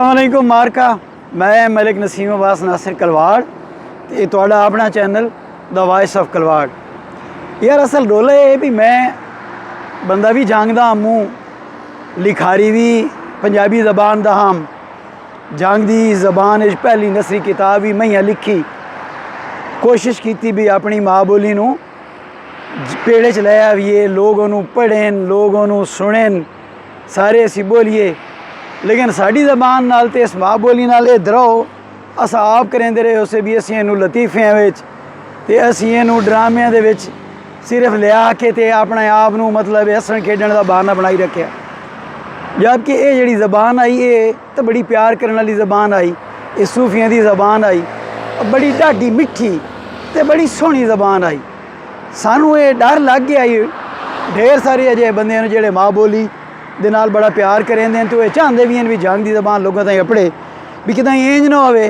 अस्सलामुअलैकुम मारका, मैं मलिक नसीम अब्बास नासिर कलवाड़ ते तुहाडा अपना चैनल द वॉइस ऑफ कलवाड़। यार असल रोला है भी मैं बंदा भी जांगदा मूँ लिखारी भी पंजाबी ज़बान दा हम जंग दी ज़बान पहली नसरी किताब भी मैं लिखी, कोशिश की भी अपनी माँ बोली नूं पेड़े च लै आइए, लोग उन्होंने पढ़ें, लोग उन्होंने सुनें, सारे असी बोलीए। लेकिन साड़ी ज़बान नाल ते इस माँ बोली नाल ये दराओ अस आप करेंदे रहे उसे भी असी इनू लतीफ़ियां विच ते असी इनू ड्रामियां दे विच सिर्फ लिया के ते अपने आप नू मतलब हसन खेडण दा बहाना बनाई रखिया। जबकि ये जिहड़ी ज़बान आई ये तो बड़ी प्यार करने वाली ज़बान आई, ये सूफियां दी ज़बान आई, बड़ी ढाडी मिठी ते बड़ी सोहनी ज़बान आई। सानू ये डर लग गया ढेर सारे अजे बंदे जिहड़े माँ बोली दे नाल बड़ा प्यार करेंदे तो ये चाहते भी हैं भी जंग की ज़बान लोगों ताईं अपड़े भी कितना इंज ना होवे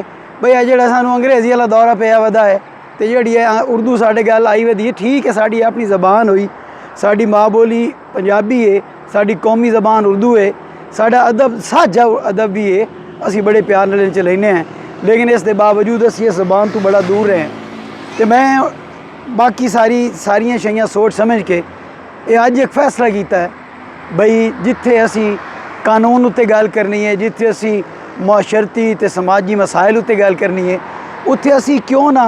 बई आ जिहड़ा सानू अंग्रेज़ी वाला दौरा पिया वदा है तो जिहड़ी उर्दू साढ़े गल आई वधी है। ठीक है, साड़ी अपनी ज़बान हुई, साड़ी माँ बोली पंजाबी है, साड़ी कौमी ज़बान उर्दू है, साडा अदब साझा अदब भी है, असी बड़े प्यार नाल च लैने हैं। लेकिन इस दे बावजूद असी इस ज़बान तो बड़ा दूर रहे तो मैं बाकी सारियां शैयां सोच समझ के ये अज एक फैसला किया है बई जिथे असी कानून उत्ते गल करनी है, जिथे असी मुआशरती ते समाजी मसाइल उत्ते गल करनी है, उत्थे असी क्यों ना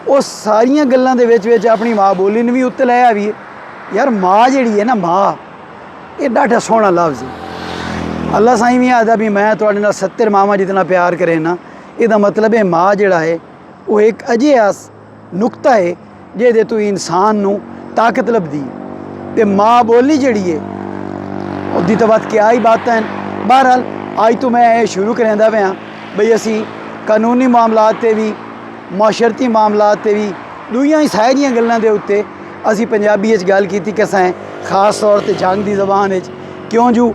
उस सारियां गल्लां दे विच अपनी माँ बोली ने भी उत्ते लै आवीए। यार माँ जिहड़ी है ना, माँ ये डाढा सोहना लफ्ज़ है। अल्लाह साईं भी आखदा भी मैं तुहाडे नाल 70 मावां जितना प्यार करे ना, इहदा मतलब है माँ जिहड़ा है वो एक अजिहा नुकता है जिहदे तो इंसान नूं ताकत लभदी ते माँ बोली जिहड़ी है उदी तो बात क्या ही बात है। बहरहाल अज तो मैं ये शुरू करेंदा पिया बई असी कानूनी मामलात ते भी मुआशरती मामलात ते भी दूइयां ही सारियां गल्लां दे उत्ते असी पंजाबी च गल कीती कि असें खास तौर ते जंग दी ज़बान विच क्यों जू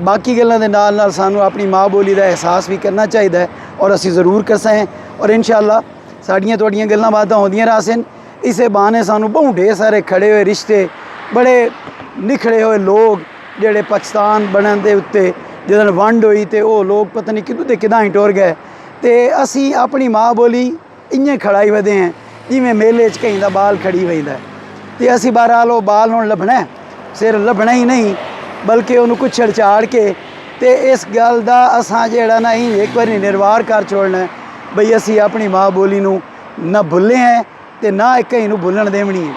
बाकी गल्लां दे नाल नाल सानू अपनी माँ बोली दा एहसास भी करना चाहिए और असी ज़रूर करसें। और इंशाअल्लाह साड़ियां तुहाड़ियां गल्लां बातां होंदियां रहसन। इसे बहाने सानू बहुत ढेर सारे खड़े हुए रिश्ते, बड़े निखड़े हुए लोग जिहड़े पाकिस्तान बनन दे उत्ते जिदन वंड हुई तो वो लोग पता नहीं कितों ते किदां ही टुर गए तो असी अपनी माँ बोली इयां खड़ाई वधे हैं जिमें मेले च कहीं दा बाल खड़ी वहीदा है। तो असी बहरहाल वो बाल हुण लभना है, सिर लभना ही नहीं बल्कि उन्होंने कुछ झाड़ के तो इस गल का असां जिहड़ा ना एक बार निर्वार कर छोड़ना है बई असी अपनी माँ बोली नूं ना भुल्ले हैं तो ना एक कहीं भुल्लण देवनी है।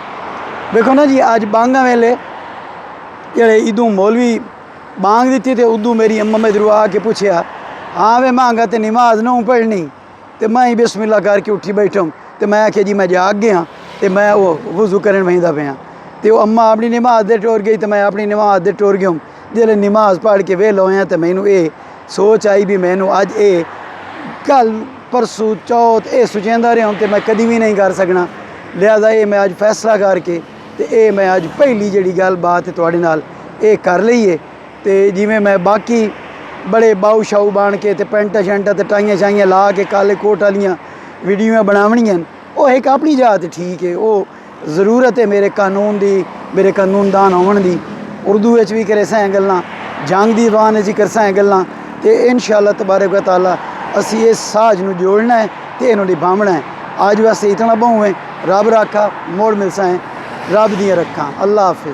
देखो ना जी, अज बांगा वेले जेड़े इदू मौलवी बांग दी तो उदू मेरी अम्मा में इधरों आके पूछया, हाँ वे मांगा तो नमाज ना पढ़नी, तो मैं ही बिस्मिल्लाह करके उठी बैठूँ तो मैं आख्या जी मैं जाग गया तो मैं वो वज़ू करन वहींदा पिया तो अम्मा अपनी नमाज दे टुर गई तो मैं अपनी नमाज दे टुर गया। जिसले नमाज पढ़ के वेल होया तो मैनू ये सोच आई भी मैनू अज ये कल परसों चौथ ये सोचेंदा रहा तो मैं कभी भी नहीं कर सकना, लिहाजा ये मैं अज फैसला करके तो ये मैं अज पहली जिहड़ी गल बात तुहाडे नाल ये कर लईए। तो जिमें मैं बाकी बड़े बाऊ शाऊ बन के तो पेंटा शैंटा तो टाइयां शाइयां ला के काले कोट वालियां वीडियो बनावनियां वो एक अपनी जात ठीक है, वो ज़रूरत है मेरे कानून दी, मेरे कानूनदान होवन दी। उर्दू विच भी करे सैं गल्लां, जंग दी ज़बान विच कर सैं गल्लां तो इंशाअल्लाह तबारक व तआला असी इस साज नूं जोड़ना है तो इन्हूं निभावना है। आज वैसे इतना बहु है, रब रखा मोड़ मिलसा है, रब दियां रखा। अल्लाह हाफिज़।